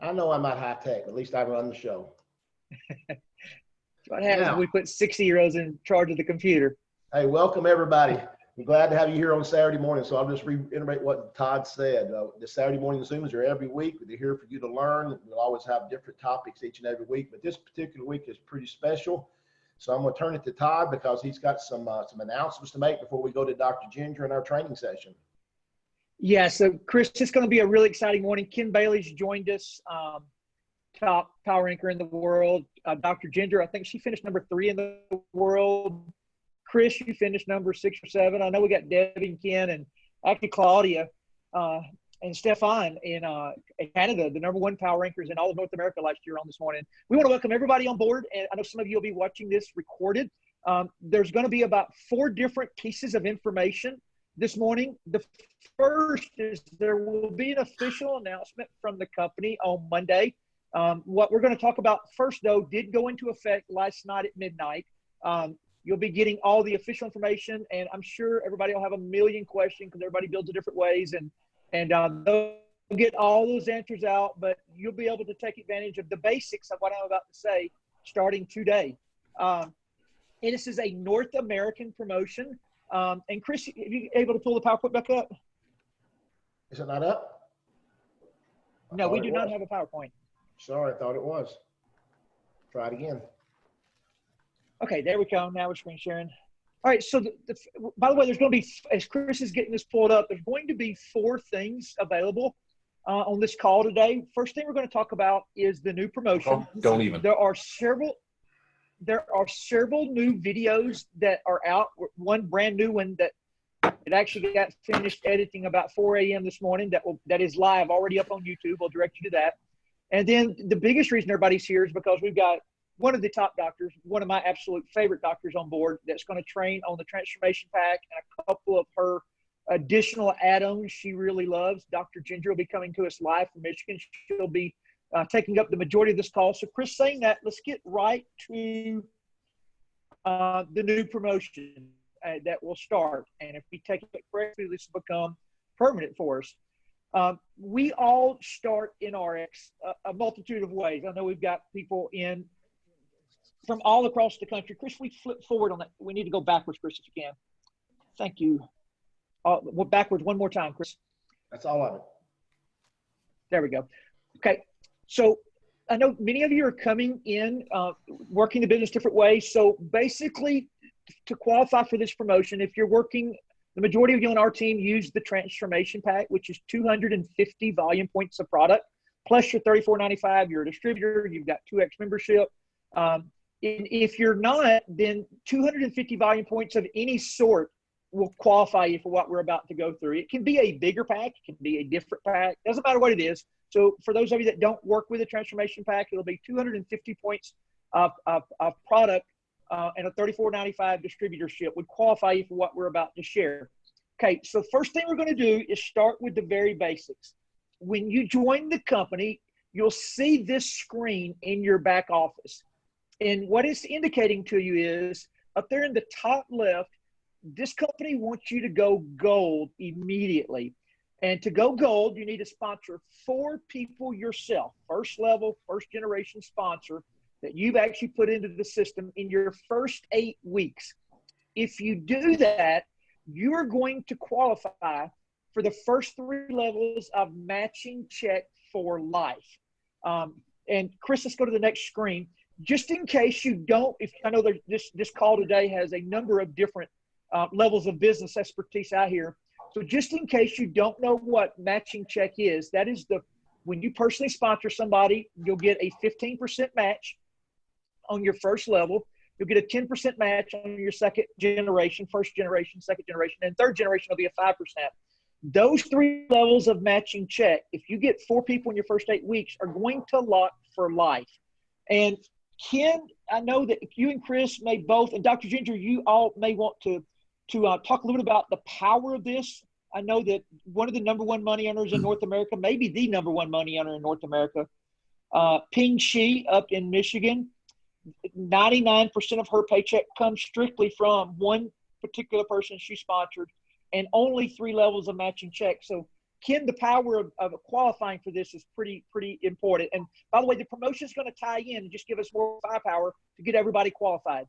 I know I'm not high tech. At least I run the show. What happens when we put 60-year-olds in charge of the computer? Hey, welcome everybody. I'm glad to have you here on Saturday morning. So I'll just reiterate what Todd said. The Saturday morning Zooms are every week. They're here for you to learn. We'll always have different topics each and every week, but this particular week is pretty special. So I'm going to turn it to Todd because he's got some announcements to make before we go to Dr. Ginger in our training session. Yeah, so Chris, it's going to be a really exciting morning. Ken Bailey's joined us, top power anchor in the world. Dr. Ginger, I think she finished number 3 in the world. Chris, you finished number 6 or 7. I know we got Debbie and Ken and actually Claudia and Stefan in Canada, the number 1 power anchors in all of North America last year on this morning. We want to welcome everybody on board, and I know some of you will be watching this recorded. There's going to be about 4 different pieces of information this morning. The first is there will be an official announcement from the company on Monday. What we're going to talk about first, though, did go into effect last night at midnight. You'll be getting all the official information, and I'm sure everybody will have a million questions because everybody builds it different ways, and they'll get all those answers out, but you'll be able to take advantage of the basics of what I'm about to say starting today. And this is a North American promotion. And Chris, are you able to pull the PowerPoint back up? Is it not up? No, we do not have a PowerPoint. Sorry, I thought it was. Try it again. Okay, there we go. Now we're screen sharing. All right, so by the way, there's going to be, as Chris is getting this pulled up, there's going to be 4 things available on this call today. First thing we're going to talk about is the new promotion. Don't even. There are several new videos that are out. One brand new one that it actually got finished editing about 4 a.m. this morning that is live, already up on YouTube. I'll direct you to that. And then the biggest reason everybody's here is because we've got one of the top doctors, one of my absolute favorite doctors on board that's going to train on the transformation pack and a couple of her additional add-ons she really loves. Dr. Ginger will be coming to us live from Michigan. She'll be taking up the majority of this call. So Chris, saying that, let's get right to the new promotion that will start. And if we take it correctly, this will become permanent for us. We all start in RX a multitude of ways. I know we've got people in from all across the country. Chris, we flip forward on that. We need to go backwards, Chris, if you can. Thank you. Backwards one more time, Chris. That's all of it. There we go. Okay. So I know many of you are coming in, working the business different ways. So basically, to qualify for this promotion, if you're working, the majority of you on our team use the transformation pack, which is 250 volume points of product, plus your $34.95. You're a distributor. You've got 2X membership. And if you're not, then 250 volume points of any sort will qualify you for what we're about to go through. It can be a bigger pack. It can be a different pack. Doesn't matter what it is. So for those of you that don't work with a transformation pack, it'll be 250 points of product and a $34.95 distributorship would qualify you for what we're about to share. Okay, so first thing we're going to do is start with the very basics. When you join the company, you'll see this screen in your back office. And what it's indicating to you is up there in the top left, this company wants you to go gold immediately. And to go gold, you need to sponsor 4 people yourself, first level, first generation sponsor that you've actually put into the system in your first 8 weeks. If you do that, you are going to qualify for the first 3 levels of matching check for life. And Chris, let's go to the next screen. Just in case you don't, if I know that this call today has a number of different levels of business expertise out here. So just in case you don't know what matching check is, that is when you personally sponsor somebody, you'll get a 15% match on your first level. You'll get a 10% match on your second generation, first generation, second generation, and third generation will be a 5%. Those 3 levels of matching check, if you get 4 people in your first 8 weeks, are going to lock for life. And Ken, I know that you and Chris may both, and Dr. Ginger, you all may want to talk a little bit about the power of this. I know that one of the number 1 money earners in North America, maybe the number 1 money earner in North America, Ping Shi up in Michigan, 99% of her paycheck comes strictly from one particular person she sponsored and only 3 levels of matching check. So Ken, the power of qualifying for this is pretty important. And by the way, the promotion is going to tie in and just give us more firepower to get everybody qualified.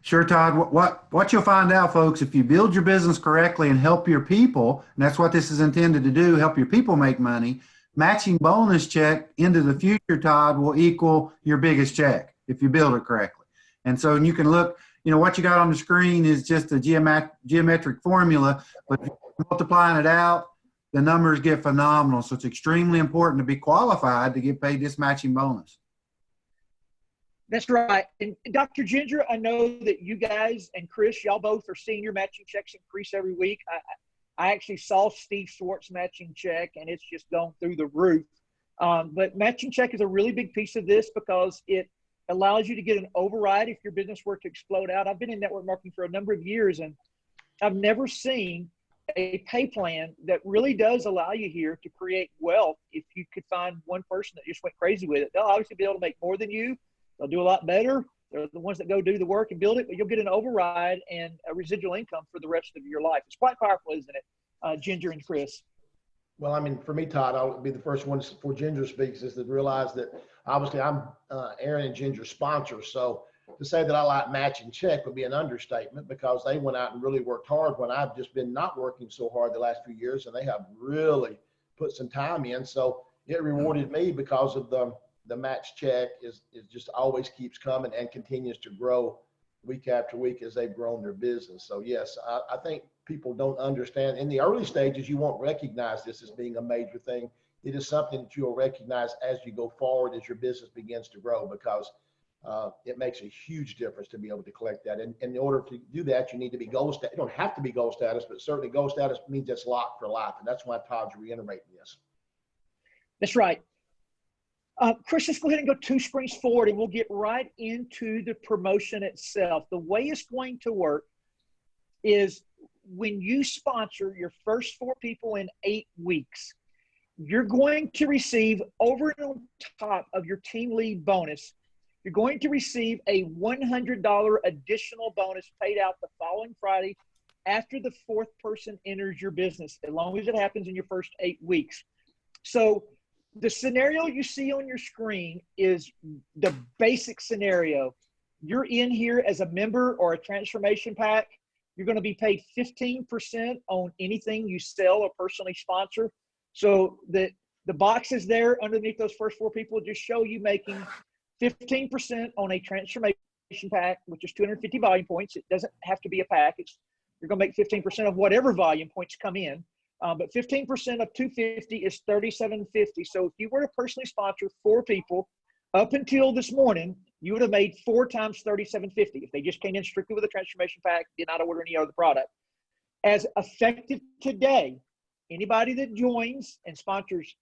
Sure, Todd. What you'll find out, folks, if you build your business correctly and help your people, and that's what this is intended to do, help your people make money, matching bonus check into the future, Todd, will equal your biggest check if you build it correctly. And so you can look, what you got on the screen is just a geometric formula, but if you're multiplying it out, the numbers get phenomenal. So it's extremely important to be qualified to get paid this matching bonus. That's right. And Dr. Ginger, I know that you guys and Chris, y'all both are seeing your matching checks increase every week. I actually saw Steve Schwartz matching check, and it's just gone through the roof. But matching check is a really big piece of this because it allows you to get an override if your business were to explode out. I've been in network marketing for a number of years, and I've never seen a pay plan that really does allow you here to create wealth. If you could find one person that just went crazy with it, they'll obviously be able to make more than you. They'll do a lot better. They're the ones that go do the work and build it, but you'll get an override and a residual income for the rest of your life. It's quite powerful, isn't it, Ginger and Chris? Well, I mean, for me, Todd, I'll be the first one before Ginger speaks is to realize that obviously I'm Aaron and Ginger's sponsor. So to say that I like matching check would be an understatement because they went out and really worked hard when I've just been not working so hard the last few years, and they have really put some time in. So it rewarded me because of the match check is just always keeps coming and continues to grow week after week as they've grown their business. So yes, I think people don't understand. In the early stages, you won't recognize this as being a major thing. It is something that you'll recognize as you go forward, as your business begins to grow, because it makes a huge difference to be able to collect that. And in order to do that, you need to be gold status. You don't have to be gold status, but certainly gold status means it's locked for life. And that's why Todd's reiterating this. That's right. Chris, let's go ahead and go 2 springs forward, and we'll get right into the promotion itself. The way it's going to work is when you sponsor your first 4 people in 8 weeks, you're going to receive, over and on top of your team lead bonus, you're going to receive a $100 additional bonus paid out the following Friday after the 4th person enters your business, as long as it happens in your first 8 weeks. So the scenario you see on your screen is the basic scenario. You're in here as a member or a transformation pack. You're going to be paid 15% on anything you sell or personally sponsor. So the boxes there underneath those first 4 people just show you making 15% on a transformation pack, which is 250 volume points. It doesn't have to be a pack. You're going to make 15% of whatever volume points come in. But 15% of 250 is 3750. So if you were to personally sponsor 4 people up until this morning, you would have made 4 times 3750 if they just came in strictly with a transformation pack, did not order any other product. As effective today, anybody that joins and sponsors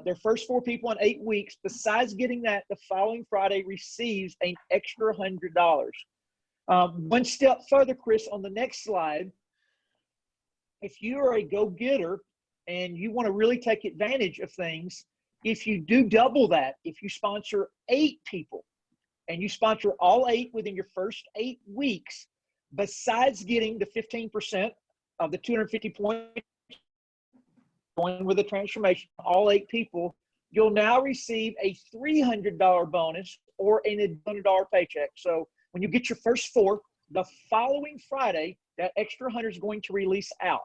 their first 4 people in 8 weeks, besides getting that, the following Friday receives an extra $100. One step further, Chris, on the next slide, if you are a go-getter and you want to really take advantage of things, if you do double that, if you sponsor 8 people and you sponsor all 8 within your first 8 weeks, besides getting the 15% of the 250 points going with a transformation, all 8 people, you'll now receive a $300 bonus or an $100 paycheck. So when you get your first 4, the following Friday, that extra 100 is going to release out.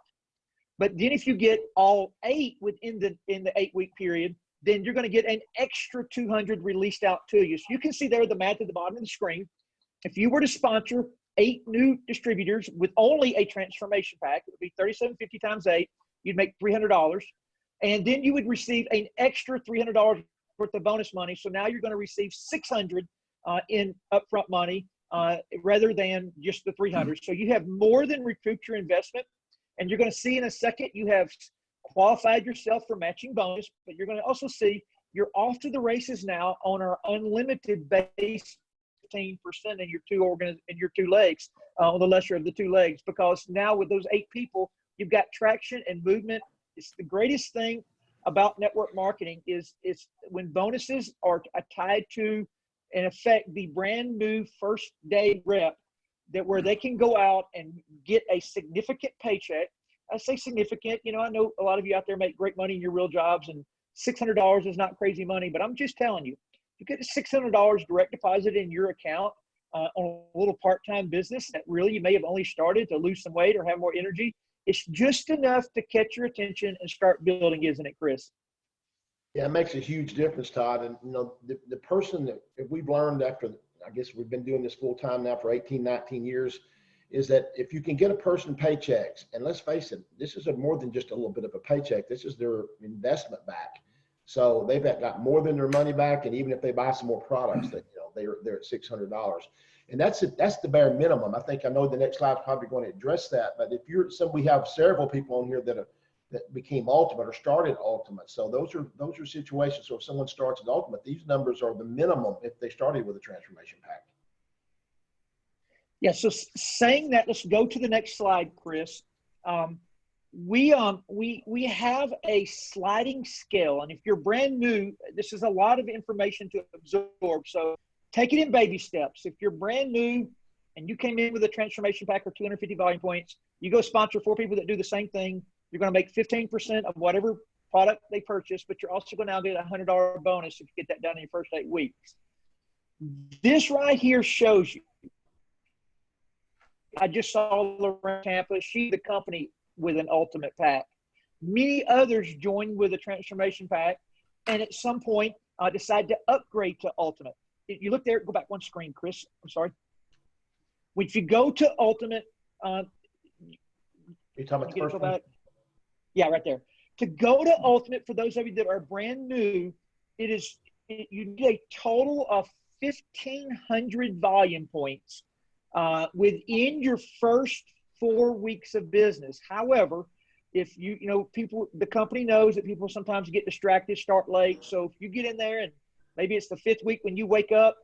But then if you get all 8 within the 8-week period, then you're going to get an extra 200 released out to you. So you can see there the math at the bottom of the screen. If you were to sponsor 8 new distributors with only a transformation pack, it would be $37.50 times 8. You'd make $300. And then you would receive an extra $300 worth of bonus money. So now you're going to receive $600 in upfront money rather than just the $300. So you have more than recouped your investment. And you're going to see in a second, you have qualified yourself for matching bonus, but you're going to also see you're off to the races now on our unlimited base 15% in your 2 legs, on the lesser of the 2 legs, because now with those 8 people, you've got traction and movement. It's the greatest thing about network marketing is when bonuses are tied to, in effect, the brand new first day rep, that where they can go out and get a significant paycheck. I say significant. You know, I know a lot of you out there make great money in your real jobs, and $600 is not crazy money, but I'm just telling you, you get $600 direct deposit in your account on a little part-time business that really you may have only started to lose some weight or have more energy. It's just enough to catch your attention and start building, isn't it, Chris? Yeah, it makes a huge difference, Todd. And, the person that we've learned after, I guess we've been doing this full time now for 18, 19 years, is that if you can get a person paychecks, and let's face it, this is more than just a little bit of a paycheck. This is their investment back. So they've got more than their money back. And even if they buy some more products, that, they're at $600. And that's the bare minimum. I know the next slide's probably going to address that. But if we have several people on here that became Ultimate or started Ultimate. So those are situations. So if someone starts at Ultimate, these numbers are the minimum if they started with a transformation pack. Yeah. So saying that, let's go to the next slide, Chris. We have a sliding scale, and if you're brand new, this is a lot of information to absorb. So take it in baby steps. If you're brand new and you came in with a transformation pack or 250 volume points, you go sponsor 4 people that do the same thing. You're going to make 15% of whatever product they purchase, but you're also going to now get a $100 bonus if you get that done in your first 8 weeks. This right here shows you. I just saw Lorraine Tampa. She's the company with an Ultimate pack. Many others joined with a transformation pack, and at some point decide to upgrade to Ultimate. If you look there, go back one screen, Chris. I'm sorry. If you go to Ultimate, you're talking about the first one? Yeah, right there. To go to Ultimate, for those of you that are brand new, you get a total of 1,500 volume points within your first 4 weeks of business. However, if the company knows that people sometimes get distracted, start late. So if you get in there and maybe it's the 5th week when you wake up,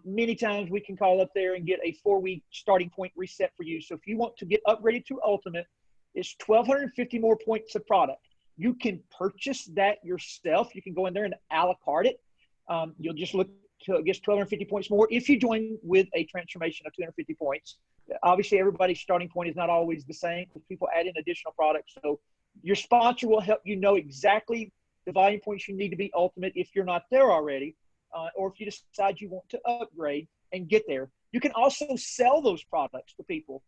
many times we can call up there and get a 4-week starting point reset for you. So if you want to get upgraded to Ultimate, it's 1,250 more points of product. You can purchase that yourself. You can go in there and a la carte it. You'll just look to get 1,250 points more if you join with a transformation of 250 points. Obviously, everybody's starting point is not always the same because people add in additional products. So your sponsor will help you know exactly the volume points you need to be Ultimate if you're not there already, or if you decide you want to upgrade and get there. You can also sell those products to people.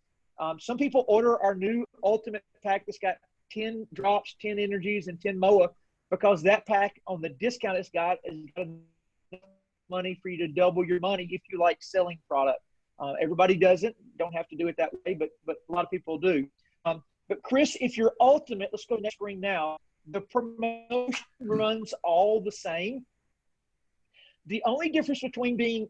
Some people order our new Ultimate pack that's got 10 drops, 10 energies, and 10 MOA because that pack on the discount it's got is got enough money for you to double your money if you like selling product. Everybody doesn't. Don't have to do it that way, but a lot of people do. But Chris, if you're Ultimate, let's go to the next screen now. The promotion runs all the same. The only difference between being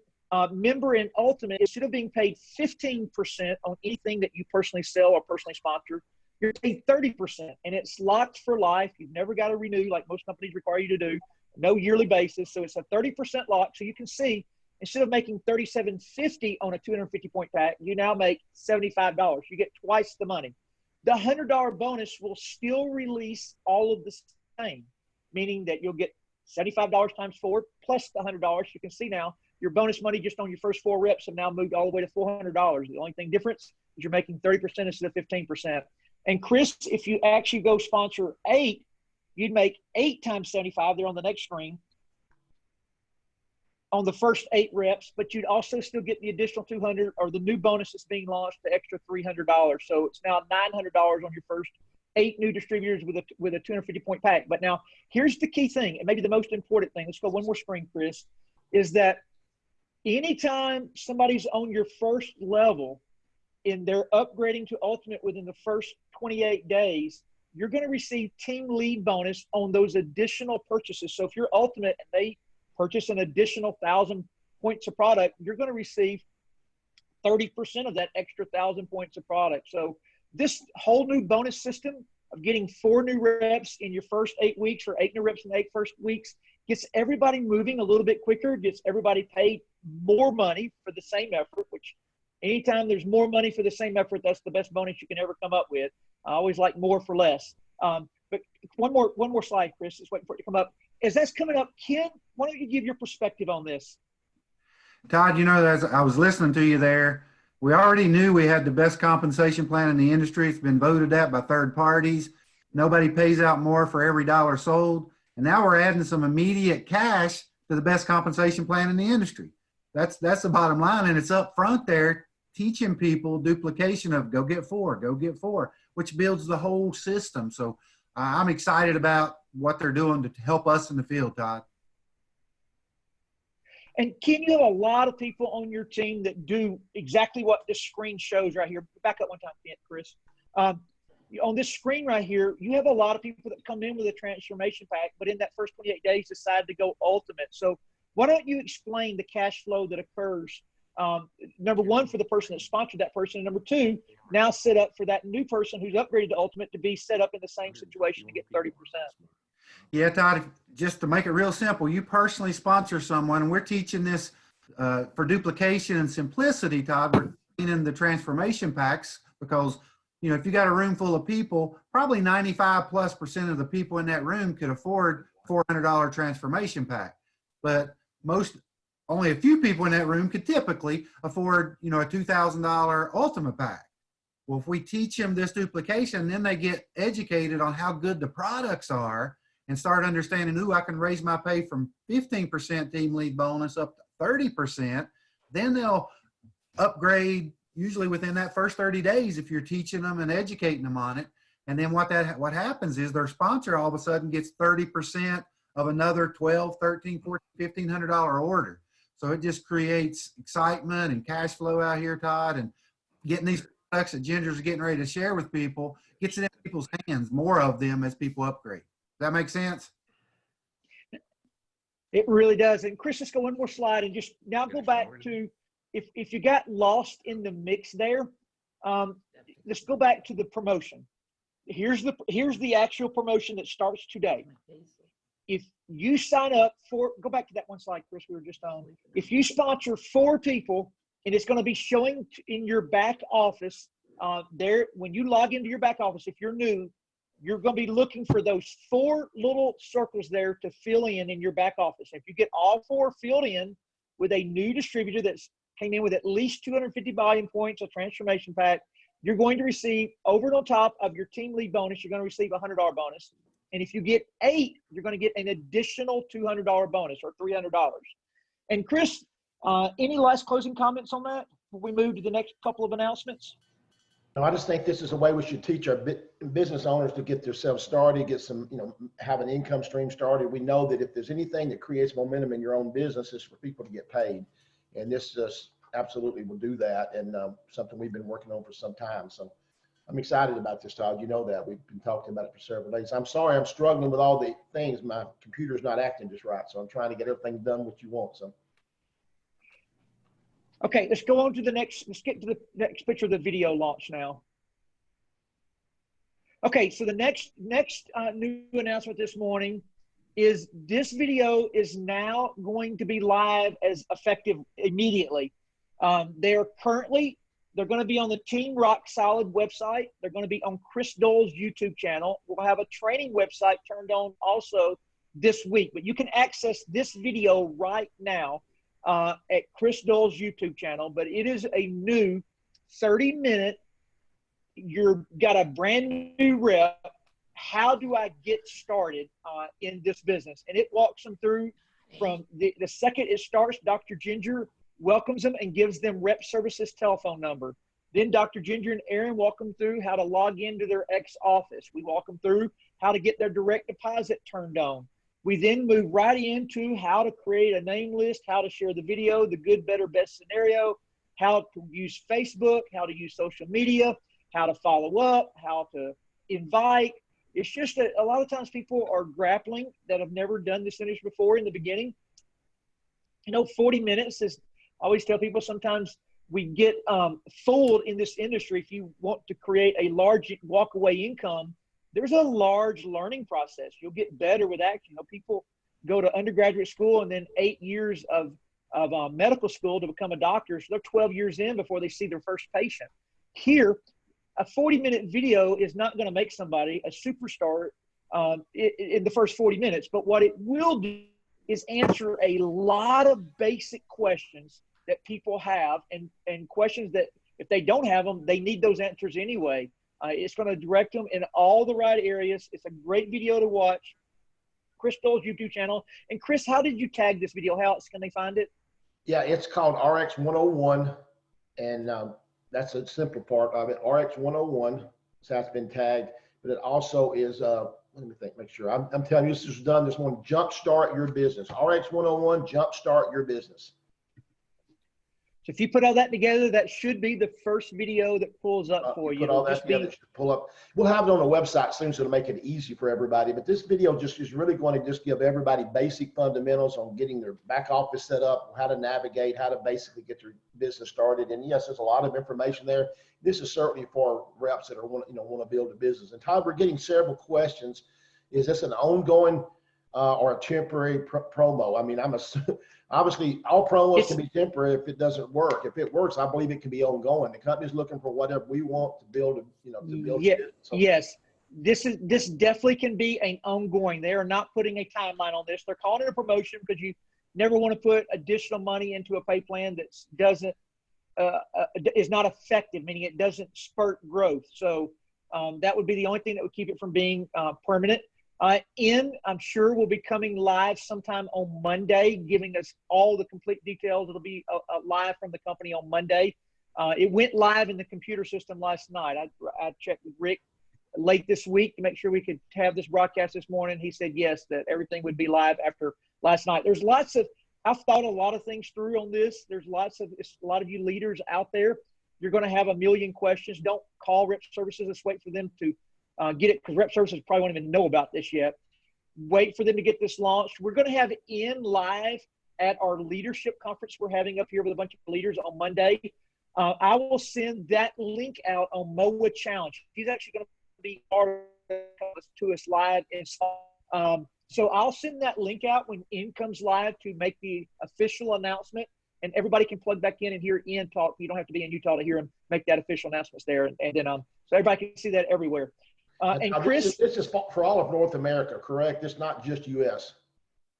member and Ultimate, instead of being paid 15% on anything that you personally sell or personally sponsor, you're paid 30%, and it's locked for life. You've never got to renew like most companies require you to do, no yearly basis. So it's a 30% lock. So you can see, instead of making $37.50 on a 250 point pack, you now make $75. You get twice the money. The $100 bonus will still release all of the same, meaning that you'll get $75 times 4 plus the $100. You can see now your bonus money just on your first 4 reps have now moved all the way to $400. The only thing difference is you're making 30% instead of 15%. And Chris, if you actually go sponsor 8, you'd make 8 times 75 there on the next screen on the first 8 reps, but you'd also still get the additional 200 or the new bonus that's being launched, the extra $300. So it's now $900 on your first 8 new distributors with a 250 point pack. But now here's the key thing, and maybe the most important thing. Let's go one more screen, Chris, is that anytime somebody's on your first level and they're upgrading to Ultimate within the first 28 days, you're going to receive team lead bonus on those additional purchases. So if you're Ultimate and they purchase an additional 1,000 points of product, you're going to receive 30% of that extra 1,000 points of product. So this whole new bonus system of getting 4 new reps in your first 8 weeks or 8 new reps in the 8 first weeks gets everybody moving a little bit quicker, gets everybody paid more money for the same effort, which anytime there's more money for the same effort, that's the best bonus you can ever come up with. I always like more for less. But one more slide, Chris. Just waiting for it to come up. As that's coming up, Ken, why don't you give your perspective on this? Todd, as I was listening to you there, We already knew we had the best compensation plan in the industry. It's been voted at by third parties. Nobody pays out more for every dollar sold. And now we're adding some immediate cash to the best compensation plan in the industry. That's the bottom line. And it's up front there teaching people duplication of go get four, which builds the whole system. So I'm excited about what they're doing to help us in the field, Todd. And Ken, you have a lot of people on your team that do exactly what this screen shows right here. Back up one time, Chris. On this screen right here, you have a lot of people that come in with a transformation pack, but in that first 28 days decide to go ultimate. So why don't you explain the cash flow that occurs, number one, for the person that sponsored that person, and number two, now set up for that new person who's upgraded to ultimate to be set up in the same situation to get 30%. Yeah, Todd, just to make it real simple, you personally sponsor someone, and we're teaching this for duplication and simplicity, Todd. We're in the transformation packs because, you know, if you got a room full of people, probably 95+% of the people in that room could afford $400 transformation pack. But only a few people in that room could typically afford, you know, a $2,000 ultimate pack. Well, if we teach them this duplication, then they get educated on how good the products are and start understanding, ooh, I can raise my pay from 15% team lead bonus up to 30%. Then they'll upgrade usually within that first 30 days if you're teaching them and educating them on it. And then what happens is their sponsor all of a sudden gets 30% of another $1,200, $1,300, $1,400, $1,500 order. So it just creates excitement and cash flow out here, Todd, and getting these products that Ginger's getting ready to share with people, gets it in people's hands, more of them as people upgrade. Does that make sense? It really does. And Chris, let's go one more slide and just now go back to, if you got lost in the mix there, let's go back to the promotion. Here's the actual promotion that starts today. If you sign up for, go back to that one slide, Chris, we were just on. If you sponsor 4 people, and it's going to be showing in your back office there, when you log into your back office, if you're new, you're going to be looking for those 4 little circles there to fill in your back office. If you get all 4 filled in with a new distributor that's came in with at least 250 volume points of transformation pack, you're going to receive, over and on top of your team lead bonus, you're going to receive a $100 bonus. And if you get 8, you're going to get an additional $200 bonus or $300. And Chris, any last closing comments on that before we move to the next couple of announcements? No, I just think this is a way we should teach our business owners to get themselves started, get some, you know, have an income stream started. We know that if there's anything that creates momentum in your own business, it's for people to get paid. And this just absolutely will do that, and something we've been working on for some time. So I'm excited about this, Todd. You know that. We've been talking about it for several days. I'm sorry I'm struggling with all the things. My computer's not acting just right, so I'm trying to get everything done what you want. So. Okay, let's go on to the next, let's get to the next picture of the video launch now. Okay, so the next new announcement this morning is this video is now going to be live as effective immediately. They're going to be on the Team Rock Solid website. They're going to be on Chris Dole's YouTube channel. We'll have a training website turned on also this week, but you can access this video right now at Chris Dole's YouTube channel. But it is a new 30-minute, you've got a brand new rep. How do I get started in this business? And it walks them through from the second it starts. Dr. Ginger welcomes them and gives them rep services telephone number. Then Dr. Ginger and Aaron walk them through how to log into their X office. We walk them through how to get their direct deposit turned on. We then move right into how to create a name list, how to share the video, the good, better, best scenario, how to use Facebook, how to use social media, how to follow up, how to invite. It's just that a lot of times people are grappling that have never done this industry before in the beginning. You know, 40 minutes is, I always tell people sometimes we get fooled in this industry. If you want to create a large walk-away income, there's a large learning process. You'll get better with action. You know, people go to undergraduate school and then 8 years of medical school to become a doctor. So they're 12 years in before they see their first patient. Here, a 40-minute video is not going to make somebody a superstar in the first 40 minutes. But what it will do is answer a lot of basic questions that people have and questions that If they don't have them, they need those answers anyway. It's going to direct them in all the right areas. It's a great video to watch. Chris Dole's YouTube channel. And Chris, how did you tag this video? How else can they find it? Yeah, it's called RX 101, and that's a simple part of it. RX 101, so that's been tagged, but it also is, let me think, make sure. I'm telling you, this is done this morning. Jumpstart your business. RX 101, jumpstart your business. So if you put all that together, that should be the first video that pulls up for you. Put all that together, it should pull up. We'll have it on the website soon, so to make it easy for everybody. But this video just is really going to just give everybody basic fundamentals on getting their back office set up, how to navigate, how to basically get their business started. And yes, there's a lot of information there. This is certainly for reps that are want to build a business. And Todd, we're getting several questions. Is this an ongoing or a temporary promo? I mean, obviously all promos can be temporary if it doesn't work. If it works, I believe it can be ongoing. The company's looking for whatever we want to build, to build. So, yes, this definitely can be an ongoing. They are not putting a timeline on this. They're calling it a promotion because you never want to put additional money into a pay plan that doesn't is not effective, meaning it doesn't spurt growth. So that would be the only thing that would keep it from being permanent. I'm sure will be coming live sometime on Monday, giving us all the complete details. It'll be live from the company on Monday. It went live in the computer system last night. I checked with Rick late this week to make sure we could have this broadcast this morning. He said yes, that everything would be live after last night. There's I've thought a lot of things through on this. There's a lot of you leaders out there. You're going to have a million questions. Don't call Rep Services. Let's wait for them to get it, because Rep Services probably won't even know about this yet. Wait for them to get this launched. We're going to have it in live at our leadership conference we're having up here with a bunch of leaders on Monday. I will send that link out on MOA Challenge. He's actually going to be to us live. So I'll send that link out when Ian comes live to make the official announcement, and everybody can plug back in and hear Ian talk. You don't have to be in Utah to hear him make that official announcements there. And then so everybody can see that everywhere. And Chris, this is for all of North America, correct? It's not just U.S.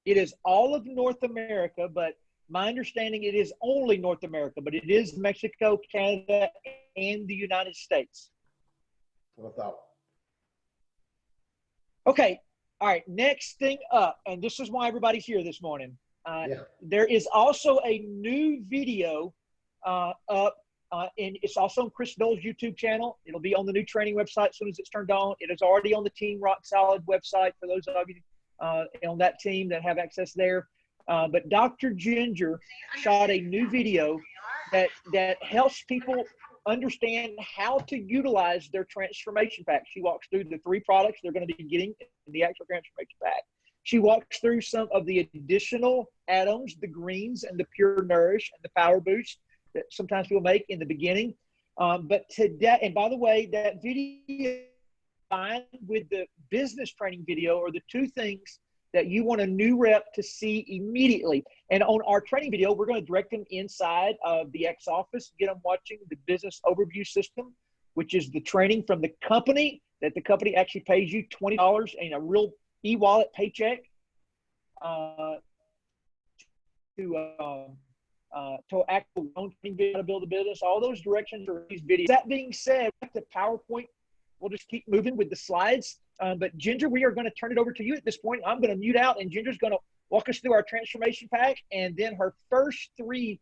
It is all of North America, but my understanding it is only North America, but it is Mexico, Canada, and the United States. What I thought. Okay. All right. Next thing up, and this is why everybody's here this morning. There is also a new video up. And it's also on Chris Dole's YouTube channel. It'll be on the new training website as soon as it's turned on. It is already on the Team Rock Solid website for those of you on that team that have access there. But Dr. Ginger shot a new video that helps people understand how to utilize their transformation pack. She walks through the 3 products they're going to be getting in the actual transformation pack. She walks through some of the additional add-ons, the greens and the Pure Nourish and the Power Boost that sometimes people make in the beginning. But today, and by the way, that video combined with the business training video are the 2 things that you want a new rep to see immediately. And on our training video, we're going to direct them inside of the X office, get them watching the business overview system, which is the training from the company that the company actually pays you $20 in a real e-wallet paycheck to actually how to build a business. All those directions are these videos. That being said, the PowerPoint, we'll just keep moving with the slides. But Ginger, we are going to turn it over to you at this point. I'm going to mute out, and Ginger's going to walk us through our transformation pack, and then her first 3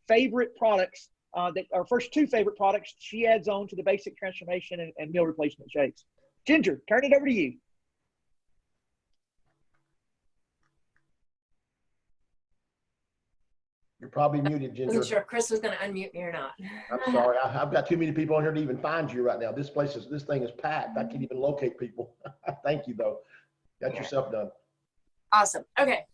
favorite products, our first 2 favorite products, she adds on to the basic transformation and meal replacement shakes. Ginger, turn it over to you. You're probably muted, Ginger. I wasn't sure if Chris was going to unmute me or not. I'm sorry. I've got too many people on here to even find you right now. This thing is packed. I can't even locate people. Thank you, though. Got yourself done. Awesome. Okay.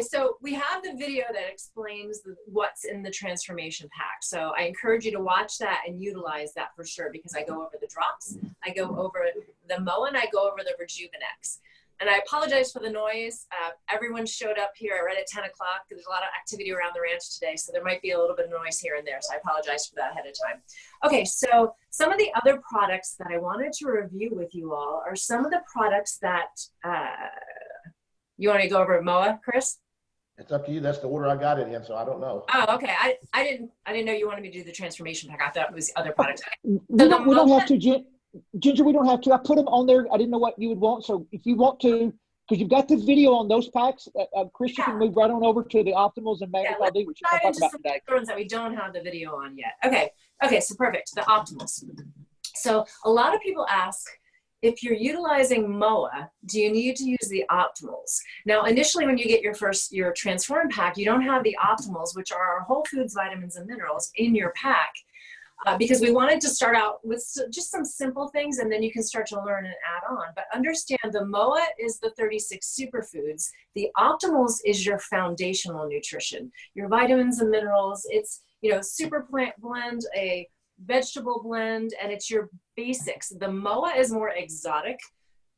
So we have the video that explains what's in the transformation pack. So I encourage you to watch that and utilize that for sure, because I go over the drops, I go over the MOA, and I go over the Rejuvenex. And I apologize for the noise. Everyone showed up here right at 10 o'clock. There's a lot of activity around the ranch today, so there might be a little bit of noise here and there. So I apologize for that ahead of time. Okay, so some of the other products that I wanted to review with you all are some of the products that, you want to go over MOA, Chris? It's up to you. That's the order I got it in, so I don't know. Oh, okay. I didn't know you wanted me to do the transformation pack. I thought it was other products. We don't have to, Ginger, we don't have to. I put them on there. I didn't know what you would want. So if you want to, because you've got the video on those packs, Christian can move right on over to the Optimals and Maggie, which we're going to talk about today. The ones that we don't have the video on yet. Okay, so perfect. The Optimals. So a lot of people ask, if you're utilizing MOA, do you need to use the Optimals? Now, initially when you get your Transform pack, you don't have the Optimals, which are our whole foods, vitamins, and minerals in your pack. Because we wanted to start out with just some simple things, and then you can start to learn and add on. But understand, the MOA is the 36 superfoods. The Optimals is your foundational nutrition, your vitamins and minerals. It's, super plant blend, a vegetable blend, and it's your basics. The MOA is more exotic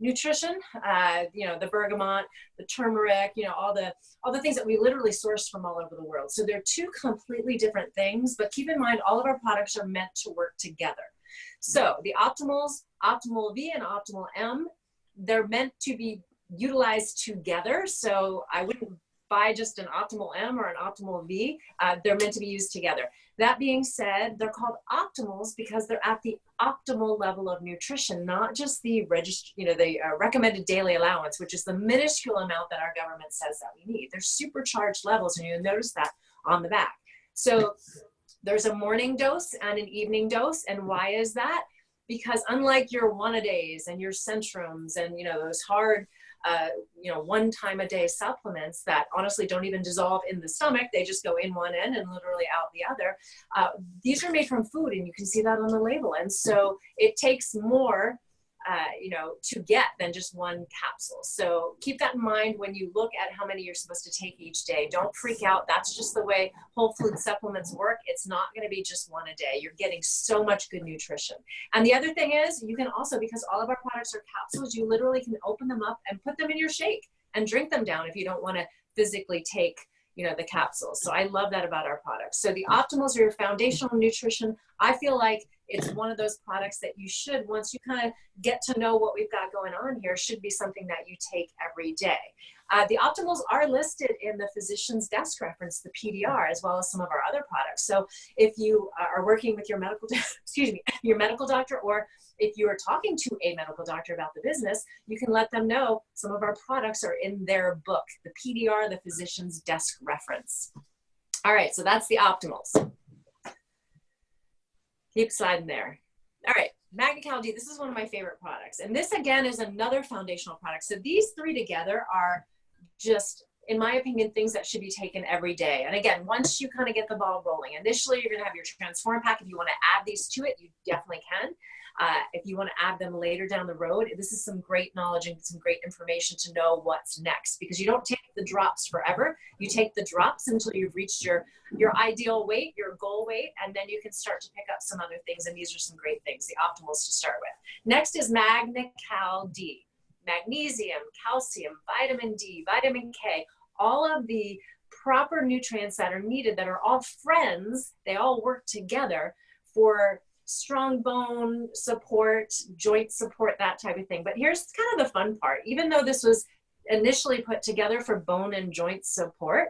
nutrition, the bergamot, the turmeric, all the things that we literally source from all over the world. So they're two completely different things, but keep in mind, all of our products are meant to work together. So the Optimals, Optimal V and Optimal M, they're meant to be utilized together. So I wouldn't buy just an Optimal M or an Optimal V. They're meant to be used together. That being said, they're called Optimals because they're at the optimal level of nutrition, not just the recommended daily allowance, which is the minuscule amount that our government says that we need. They're supercharged levels, and you'll notice that on the back. So there's a morning dose and an evening dose. And why is that? Because unlike your one-a-days and your Centrums and, those hard, one time a day supplements that honestly don't even dissolve in the stomach, they just go in one end and literally out the other. These are made from food, and you can see that on the label. And so it takes more, to get than just one capsule. So keep that in mind when you look at how many you're supposed to take each day. Don't freak out. That's just the way whole food supplements work. It's not going to be just one a day. You're getting so much good nutrition. And the other thing is, you can also, because all of our products are capsules, you literally can open them up and put them in your shake and drink them down if you don't want to physically take the capsules. So I love that about our products. So the Optimals are your foundational nutrition. I feel like it's one of those products that you should, once you kind of get to know what we've got going on here, should be something that you take every day. The Optimals are listed in the physician's desk reference, the PDR, as well as some of our other products. So if you are working with your medical, your medical doctor, or if you are talking to a medical doctor about the business, you can let them know some of our products are in their book, the PDR, the physician's desk reference. All right, so that's the Optimals. Keep sliding there. All right, Maggie D, this is one of my favorite products. And this, again, is another foundational product. So these three together are just, in my opinion, things that should be taken every day. And again, once you kind of get the ball rolling, initially you're going to have your Transform pack. If you want to add these to it, you definitely can. If you want to add them later down the road, this is some great knowledge and some great information to know what's next, because you don't take the drops forever. You take the drops until you've reached your ideal weight, your goal weight, and then you can start to pick up some other things. And these are some great things, the Optimals to start with. Next is Magna-Cal D. Magnesium, calcium, vitamin D, vitamin K, all of the proper nutrients that are needed, that are all friends. They all work together for strong bone support, joint support, that type of thing. But here's kind of the fun part. Even though this was initially put together for bone and joint support,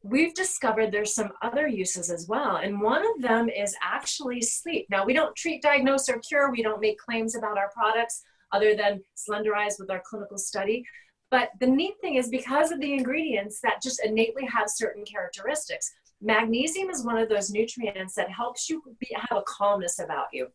we've discovered there's some other uses as well. And one of them is actually sleep. Now, we don't treat, diagnose, or cure. We don't make claims about our products other than slenderize with our clinical study. But the neat thing is, because of the ingredients that just innately have certain characteristics, magnesium is one of those nutrients that helps you have a calmness about you.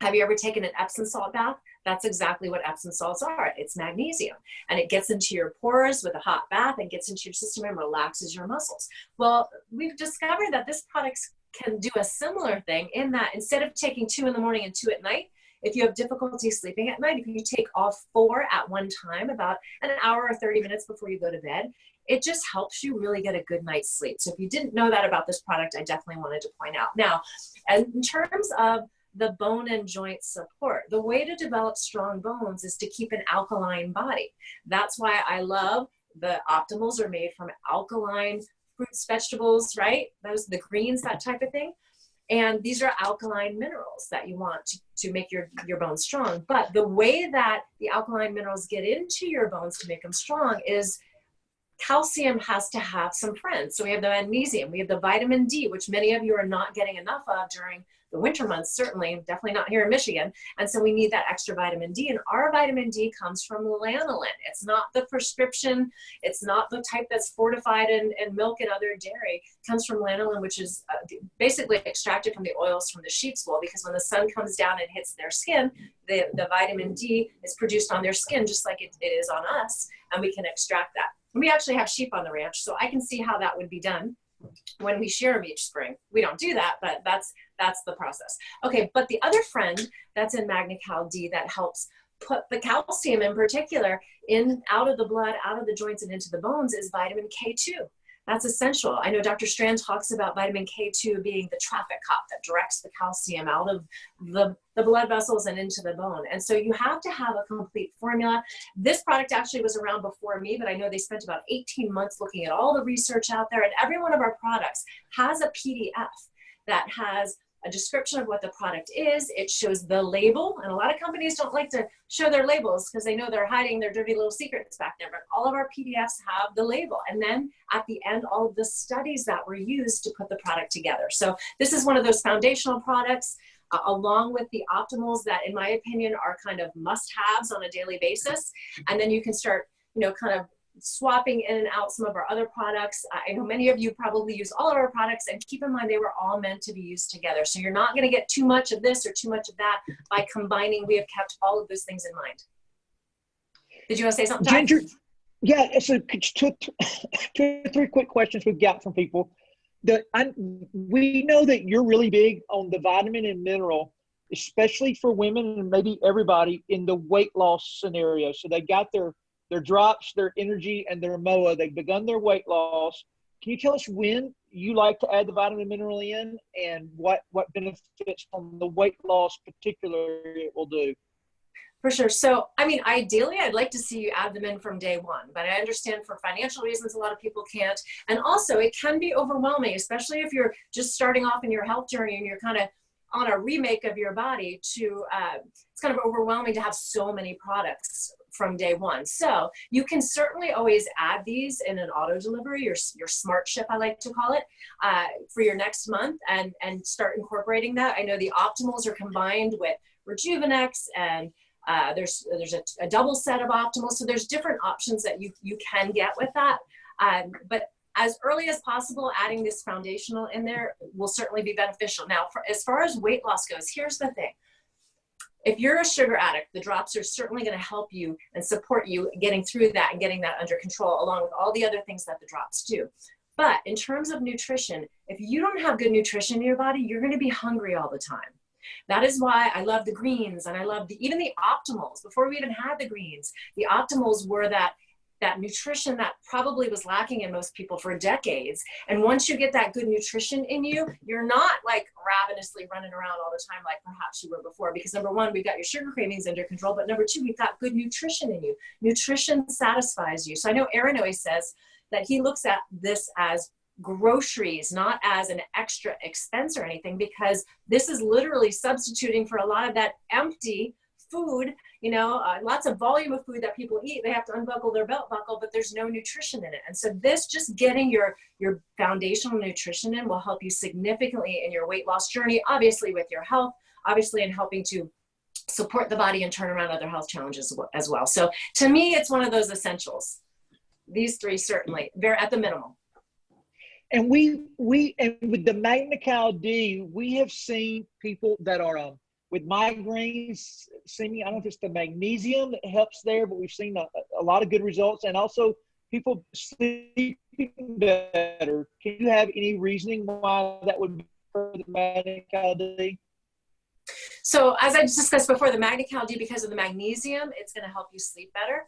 Have you ever taken an Epsom salt bath? That's exactly what Epsom salts are. It's magnesium, and it gets into your pores with a hot bath and gets into your system and relaxes your muscles. Well, we've discovered that this product can do a similar thing, in that instead of taking 2 in the morning and 2 at night, if you have difficulty sleeping at night, if you take all 4 at one time, about an hour or 30 minutes before you go to bed, it just helps you really get a good night's sleep. So if you didn't know that about this product, I definitely wanted to point out. Now, in terms of the bone and joint support, the way to develop strong bones is to keep an alkaline body. That's why I love the Optimals are made from alkaline fruits, vegetables, right? Those, the greens, that type of thing. And these are alkaline minerals that you want to make your bones strong. But the way that the alkaline minerals get into your bones to make them strong is calcium has to have some friends. So we have the magnesium, we have the vitamin D, which many of you are not getting enough of during the winter months, certainly, definitely not here in Michigan. And so we need that extra vitamin D. And our vitamin D comes from lanolin. It's not the prescription. It's not the type that's fortified in milk and other dairy. It comes from lanolin, which is basically extracted from the oils from the sheep's wool, because when the sun comes down and hits their skin, the vitamin D is produced on their skin just like it is on us, and we can extract that. And we actually have sheep on the ranch, so I can see how that would be done when we shear them each spring. We don't do that, but that's the process. Okay, but the other friend that's in MagnaCal D that helps put the calcium in particular in out of the blood, out of the joints, and into the bones is vitamin K2. That's essential. I know Dr. Strand talks about vitamin K2 being the traffic cop that directs the calcium out of the blood vessels and into the bone. And so you have to have a complete formula. This product actually was around before me, but I know they spent about 18 months looking at all the research out there, and every one of our products has a PDF that has a description of what the product is. It shows the label, and a lot of companies don't like to show their labels because they know they're hiding their dirty little secrets back there, but all of our PDFs have the label. And then at the end, all of the studies that were used to put the product together. So this is one of those foundational products, along with the optimals that, in my opinion, are kind of must-haves on a daily basis. And then you can start, kind of swapping in and out some of our other products. I know many of you probably use all of our products, and keep in mind they were all meant to be used together. So you're not going to get too much of this or too much of that by combining. We have kept all of those things in mind. Did you want to say something, Todd? Ginger, yeah, so two or three quick questions we've got from people. We know that you're really big on the vitamin and mineral, especially for women and maybe everybody in the weight loss scenario. So they got their drops, their energy, and their MOA. They've begun their weight loss. Can you tell us when you like to add the vitamin and mineral in, and what benefits from the weight loss particularly it will do? For sure. So, I mean, ideally, I'd like to see you add them in from day one, but I understand for financial reasons, a lot of people can't. And also, it can be overwhelming, especially if you're just starting off in your health journey and you're kind of on a remake of your body it's kind of overwhelming to have so many products from day one. So you can certainly always add these in an auto delivery, your smart ship, I like to call it, for your next month, and start incorporating that. I know the optimals are combined with Rejuvenex, and there's a double set of optimals. So there's different options that you can get with that. But as early as possible, adding this foundational in there will certainly be beneficial. Now, as far as weight loss goes, here's the thing. If you're a sugar addict, the drops are certainly going to help you and support you getting through that and getting that under control, along with all the other things that the drops do. But in terms of nutrition, if you don't have good nutrition in your body, you're going to be hungry all the time. That is why I love the greens, and I love even the optimals. Before we even had the greens, the optimals were that nutrition that probably was lacking in most people for decades. And once you get that good nutrition in you, you're not like ravenously running around all the time like perhaps you were before, because number one, we've got your sugar cravings under control, but number two, we've got good nutrition in you. Nutrition satisfies you. So I know Aaron always says that he looks at this as groceries, not as an extra expense or anything, because this is literally substituting for a lot of that empty food, lots of volume of food that people eat. They have to unbuckle their belt buckle, but there's no nutrition in it. And so this, just getting your foundational nutrition in, will help you significantly in your weight loss journey, obviously with your health, obviously in helping to support the body and turn around other health challenges as well. So to me, it's one of those essentials. These three certainly, they're at the minimum. And and with the MagnaCal D, we have seen people that are with migraines, I don't know if it's the magnesium that helps there, but we've seen a lot of good results, and also people sleeping better. Can you have any reasoning why that would be for the MagnaCal D? So as I discussed before, the MagnaCal D, because of the magnesium, it's going to help you sleep better.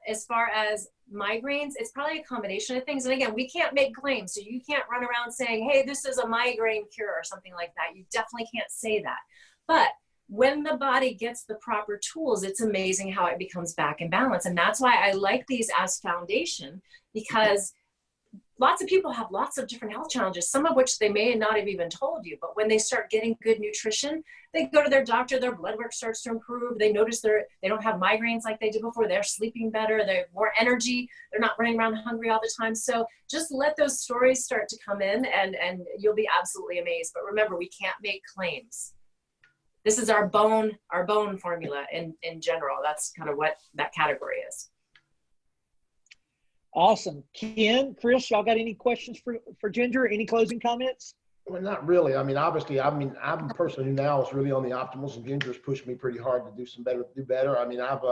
As far as migraines, it's probably a combination of things. And again, we can't make claims, so you can't run around saying, hey, this is a migraine cure or something like that. You definitely can't say that. But when the body gets the proper tools, it's amazing how it becomes back in balance. And that's why I like these as foundation, because lots of people have lots of different health challenges, some of which they may not have even told you, but when they start getting good nutrition, they go to their doctor, their blood work starts to improve. They notice they don't have migraines like they did before. They're sleeping better. They have more energy. They're not running around hungry all the time. So just let those stories start to come in and you'll be absolutely amazed. But remember, we can't make claims. This is our bone formula in general. That's kind of what that category is. Awesome. Ken, Chris, y'all got any questions for Ginger? Any closing comments? Well, not really. I mean, obviously, I'm a person who now is really on the optimals, and Ginger's pushed me pretty hard to do better. I mean, I've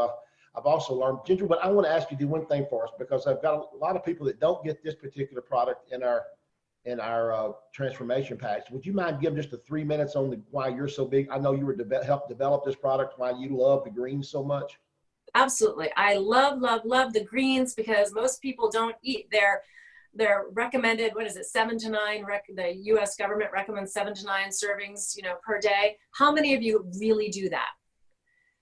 also learned, Ginger, but I want to ask you to do one thing for us, because I've got a lot of people that don't get this particular product in our transformation package. Would you mind giving just 3 minutes on why you're so big? I know you were helped develop this product, why you love the greens so much. Absolutely. I love the greens because most people don't eat their recommended, what is it, 7 to 9, the US government recommends 7 to 9 servings, per day. How many of you really do that?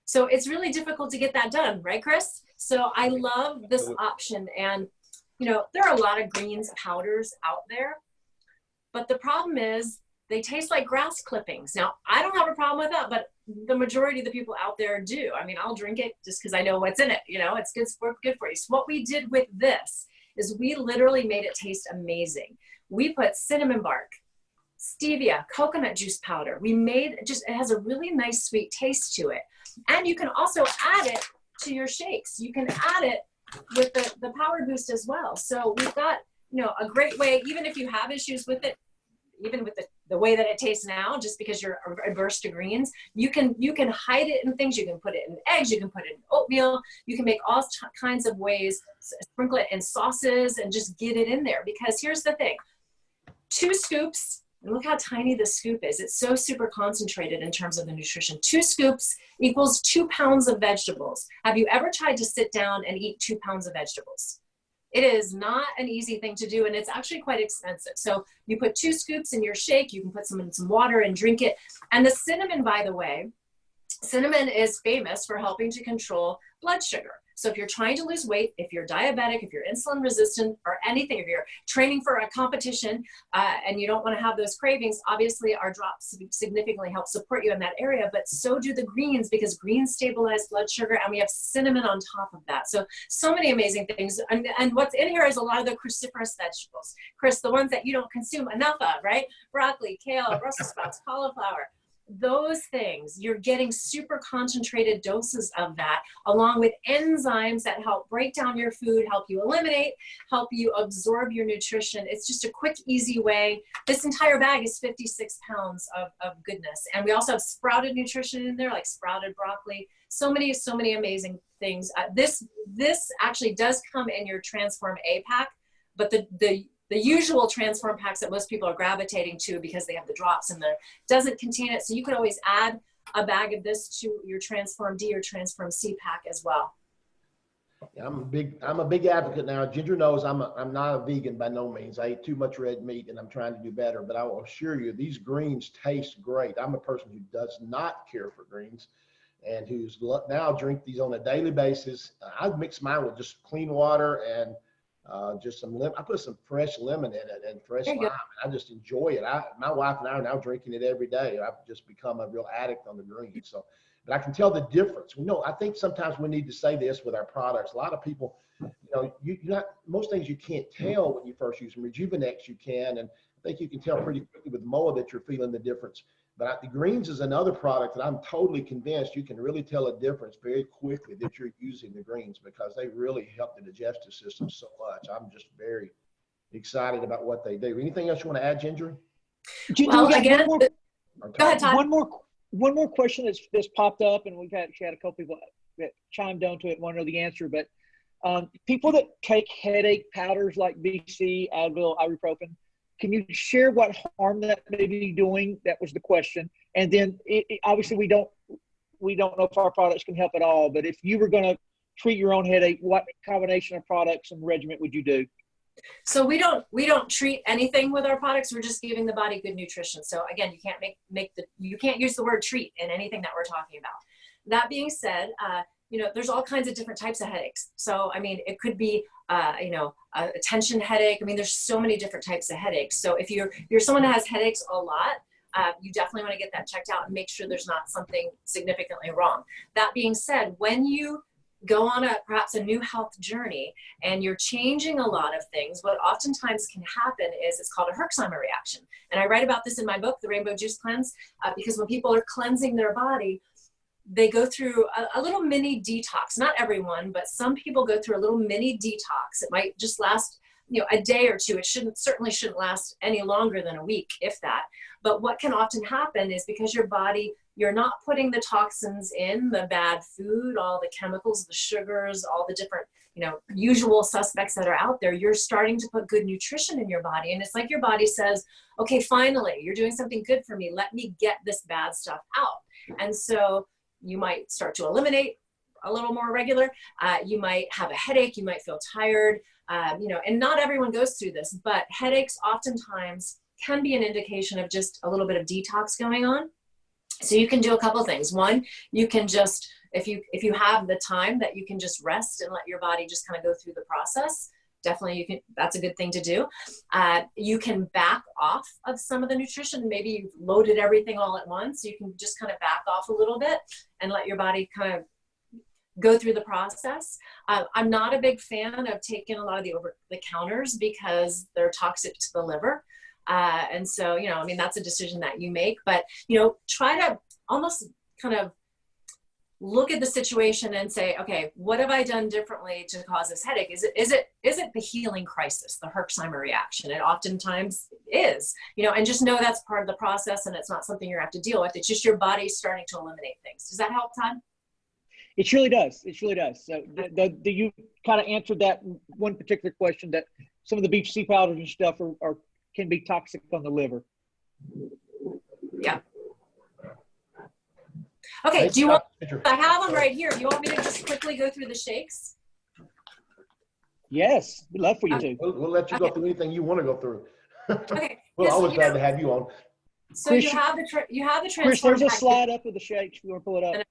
So it's really difficult to get that done, right, Chris? So I love this option. And, there are a lot of greens powders out there, but the problem is they taste like grass clippings. Now, I don't have a problem with that, but the majority of the people out there do. I mean, I'll drink it just because I know what's in it. It's good for you. So what we did with this is we literally made it taste amazing. We put cinnamon bark, stevia, coconut juice powder. We made it has a really nice sweet taste to it. And you can also add it to your shakes. You can add it with the Power Boost as well. So we've got, a great way, even if you have issues with it, even with the way that it tastes now, just because you're averse to greens, you can hide it in things. You can put it in eggs, you can put it in oatmeal, you can make all kinds of ways, sprinkle it in sauces and just get it in there. Because here's the thing, 2 scoops, and look how tiny the scoop is. It's so super concentrated in terms of the nutrition. 2 scoops equals 2 pounds of vegetables. Have you ever tried to sit down and eat 2 pounds of vegetables? It is not an easy thing to do, and it's actually quite expensive. So you put 2 scoops in your shake, you can put some in some water and drink it. And the cinnamon, by the way, cinnamon is famous for helping to control blood sugar. So if you're trying to lose weight, if you're diabetic, if you're insulin resistant or anything, if you're training for a competition and you don't want to have those cravings, obviously our drops significantly help support you in that area, but so do the greens, because greens stabilize blood sugar, and we have cinnamon on top of that. So many amazing things. And what's in here is a lot of the cruciferous vegetables. Chris, the ones that you don't consume enough of, right? Broccoli, kale, Brussels sprouts, cauliflower. Those things, you're getting super concentrated doses of that, along with enzymes that help break down your food, help you eliminate, help you absorb your nutrition. It's just a quick, easy way. This entire bag is 56 pounds of goodness. And we also have sprouted nutrition in there, like sprouted broccoli. So many amazing things. This actually does come in your Transform A pack, but the usual Transform packs that most people are gravitating to because they have the drops in there doesn't contain it. So you could always add a bag of this to your Transform D or Transform C pack as well. Yeah, I'm a big advocate now. Ginger knows I'm not a vegan by no means. I eat too much red meat and I'm trying to do better, but I will assure you these greens taste great. I'm a person who does not care for greens and who's now drink these on a daily basis. I mix mine with just clean water and just some lemon. I put some fresh lemon in it and fresh lime. I just enjoy it. My wife and I are now drinking it every day. I've just become a real addict on the greens. So, but I can tell the difference. I think sometimes we need to say this with our products. A lot of people, most things you can't tell when you first use them. Rejuvenex you can, and I think you can tell pretty quickly with Moa that you're feeling the difference. But the greens is another product that I'm totally convinced you can really tell a difference very quickly that you're using the greens, because they really help the digestive system so much. I'm just very excited about what they do. Anything else you want to add, Ginger? Well, again, go ahead, Todd. One more question that's popped up, and we've actually had a couple people that chimed onto it, want to know the answer. But people that take headache powders like BC, Advil, ibuprofen, can you share what harm that may be doing? That was the question. And then obviously we don't know if our products can help at all, but if you were going to treat your own headache, what combination of products and regimen would you do? So we don't treat anything with our products. We're just giving the body good nutrition. So again, you can't you can't use the word treat in anything that we're talking about. That being said, there's all kinds of different types of headaches. So, I mean, it could be, a tension headache. I mean, there's so many different types of headaches. So if you're someone that has headaches a lot, you definitely want to get that checked out and make sure there's not something significantly wrong. That being said, when you go on perhaps a new health journey and you're changing a lot of things, what oftentimes can happen is it's called a Herxheimer reaction. And I write about this in my book, The Rainbow Juice Cleanse, because when people are cleansing their body, they go through a little mini detox. Not everyone, but some people go through a little mini detox. It might just last, a day or two. It certainly shouldn't last any longer than a week, if that. But what can often happen is because your body, you're not putting the toxins in, the bad food, all the chemicals, the sugars, all the different, usual suspects that are out there, you're starting to put good nutrition in your body. And it's like your body says, okay, finally, you're doing something good for me. Let me get this bad stuff out. And so you might start to eliminate a little more regular. You might have a headache. You might feel tired, and not everyone goes through this, but headaches oftentimes can be an indication of just a little bit of detox going on. So you can do a couple of things. One, you can just, if you have the time that you can just rest and let your body just kind of go through the process, definitely that's a good thing to do. You can back off of some of the nutrition. Maybe you've loaded everything all at once. You can just kind of back off a little bit and let your body kind of go through the process. I'm not a big fan of taking a lot of the over-the-counters because they're toxic to the liver. And so, that's a decision that you make, but, try to almost kind of look at the situation and say, okay, what have I done differently to cause this headache? Is it the healing crisis, the Herxheimer reaction? It oftentimes is, and just know that's part of the process and it's not something you have to deal with. It's just your body starting to eliminate things. Does that help, Todd? It surely does. It surely does. So you kind of answered that one particular question that some of the beef sea powders and stuff can be toxic on the liver. Yeah. Okay, I have them right here. Do you want me to just quickly go through the shakes? Yes, we'd love for you to. We'll let you go through anything you want to go through. Okay. We're always glad to have you on. So Chris, you have the Chris, transform. there's a slide up with the shakes. You want to pull it up?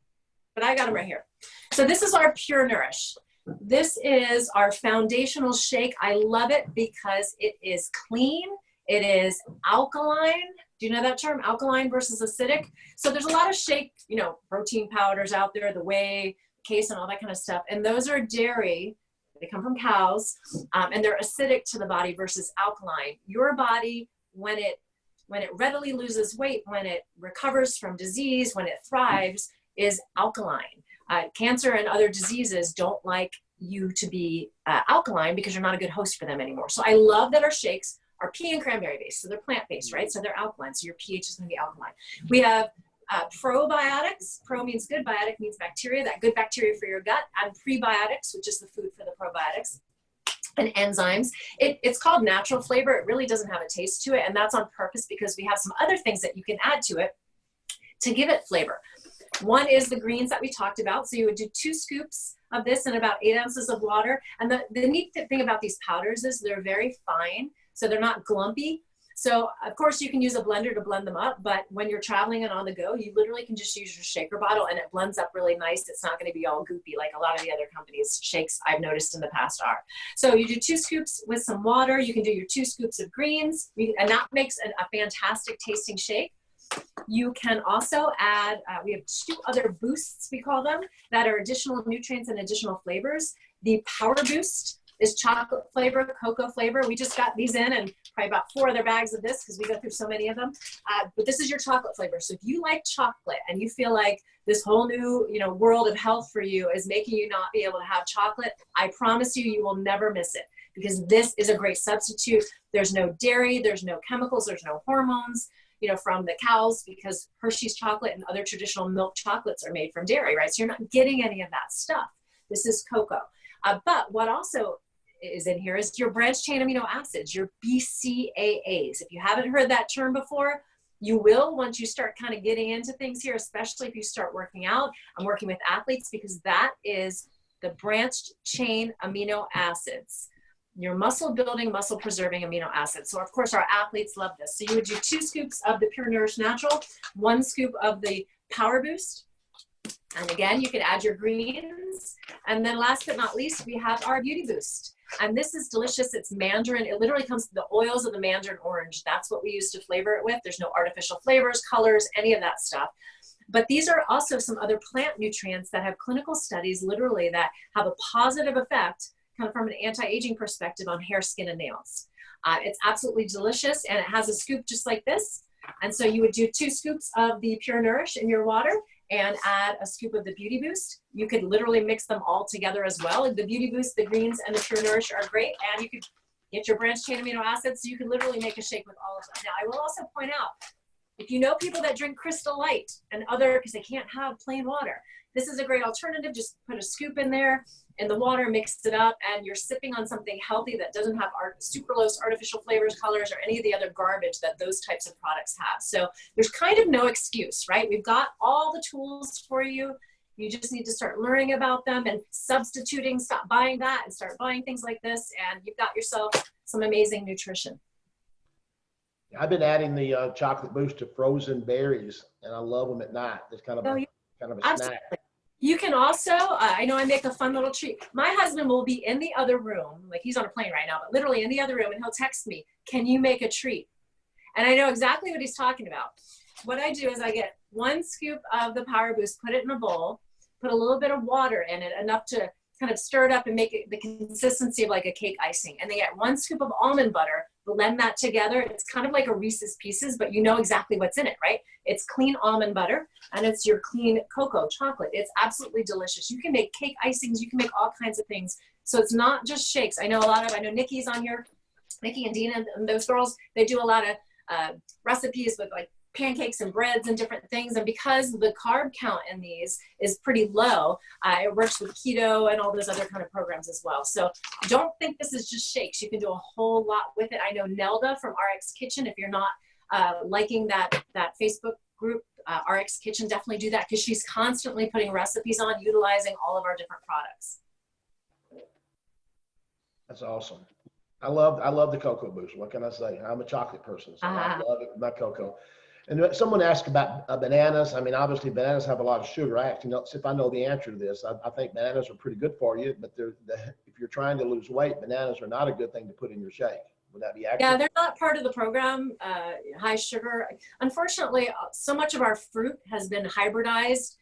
But I got them right here. So this is our Pure Nourish. This is our foundational shake. I love it because it is clean. It is alkaline. Do you know that term? Alkaline versus acidic. So there's a lot of shake, protein powders out there, the whey, casein, all that kind of stuff. And those are dairy. They come from cows, and they're acidic to the body versus alkaline. Your body, when it readily loses weight, when it recovers from disease, when it thrives, is alkaline. Cancer and other diseases don't like you to be alkaline because you're not a good host for them anymore. So I love that our shakes are pea and cranberry based. So they're plant-based, right? So they're alkaline. So your pH is going to be alkaline. We have probiotics. Pro means good. Biotic means bacteria, that good bacteria for your gut. And prebiotics, which is the food for the probiotics. And enzymes. It's called natural flavor. It really doesn't have a taste to it. And that's on purpose because we have some other things that you can add to it to give it flavor. One is the greens that we talked about. So you would do 2 scoops of this in about 8 ounces of water. And the neat thing about these powders is they're very fine. So they're not glumpy. So of course you can use a blender to blend them up, but when you're traveling and on the go, you literally can just use your shaker bottle and it blends up really nice. It's not going to be all goopy like a lot of the other companies' shakes I've noticed in the past are. So you do 2 scoops with some water. You can do your 2 scoops of greens, and that makes a fantastic tasting shake. You can also add, we have 2 other boosts, we call them, that are additional nutrients and additional flavors. The Power Boost is chocolate flavor, cocoa flavor. We just got these in and probably about 4 other bags of this because we go through so many of them. But this is your chocolate flavor. So if you like chocolate and you feel like this whole new world of health for you is making you not be able to have chocolate, I promise you, you will never miss it because this is a great substitute. There's no dairy, there's no chemicals, there's no hormones, from the cows because Hershey's chocolate and other traditional milk chocolates are made from dairy, right? So you're not getting any of that stuff. This is cocoa. But what also is in here is your branched chain amino acids, your BCAAs. If you haven't heard that term before, you will once you start kind of getting into things here, especially if you start working out. I'm working with athletes because that is the branched chain amino acids, your muscle building, muscle preserving amino acids. So of course our athletes love this. So you would do 2 scoops of the Pure Nourish Natural, 1 scoop of the Power Boost, And again, you can add your greens. And then last but not least, we have our Beauty Boost. And this is delicious. It's mandarin. It literally comes from the oils of the mandarin orange. That's what we use to flavor it with. There's no artificial flavors, colors, any of that stuff. But these are also some other plant nutrients that have clinical studies literally that have a positive effect kind of from an anti-aging perspective on hair, skin, and nails. It's absolutely delicious, and it has a scoop just like this. And so you would do 2 scoops of the Pure Nourish in your water and add a scoop of the Beauty Boost. You could literally mix them all together as well. The Beauty Boost, the greens, and the Pure Nourish are great. And you could get your branched chain amino acids, so you can literally make a shake with all of them. Now, I will also point out, if you know people that drink Crystal Light and other, because they can't have plain water, this is a great alternative. Just put a scoop in there in the water, mix it up, and you're sipping on something healthy that doesn't have sucralose, artificial flavors, colors, or any of the other garbage that those types of products have. So there's kind of no excuse, right? We've got all the tools for you. You just need to start learning about them and substituting, stop buying that and start buying things like this, and you've got yourself some amazing nutrition. I've been adding the chocolate boost to frozen berries, and I love them at night. It's kind of a Absolutely. snack. You can also, I know I make a fun little treat. My husband will be in the other room, like he's on a plane right now, but literally in the other room, and he'll text me, can you make a treat? And I know exactly what he's talking about. What I do is I get 1 scoop of the Power Boost, put it in a bowl, put a little bit of water in it, enough to kind of stir it up and make it the consistency of like a cake icing. And they get 1 scoop of almond butter, blend that together. It's kind of like a Reese's Pieces, but you know exactly what's in it, right? It's clean almond butter, and it's your clean cocoa chocolate. It's absolutely delicious. You can make cake icings. You can make all kinds of things. So it's not just shakes. I know Nikki's on here, Nikki and Dina, and those girls, they do a lot of recipes with like pancakes and breads and different things. And because the carb count in these is pretty low, it works with keto and all those other kind of programs as well. So don't think this is just shakes. You can do a whole lot with it. I know Nelda from RX Kitchen, if you're not liking that Facebook group, RX Kitchen, definitely do that, because she's constantly putting recipes on utilizing all of our different products. That's awesome. I love the cocoa boost. What can I say? I'm a chocolate person, so I love it, my cocoa. And someone asked about bananas. I mean, obviously bananas have a lot of sugar. I actually know, if I know the answer to this, I think bananas are pretty good for you, but if you're trying to lose weight, bananas are not a good thing to put in your shake. Would that be accurate? Yeah, they're not part of the program, high sugar. Unfortunately, so much of our fruit has been hybridized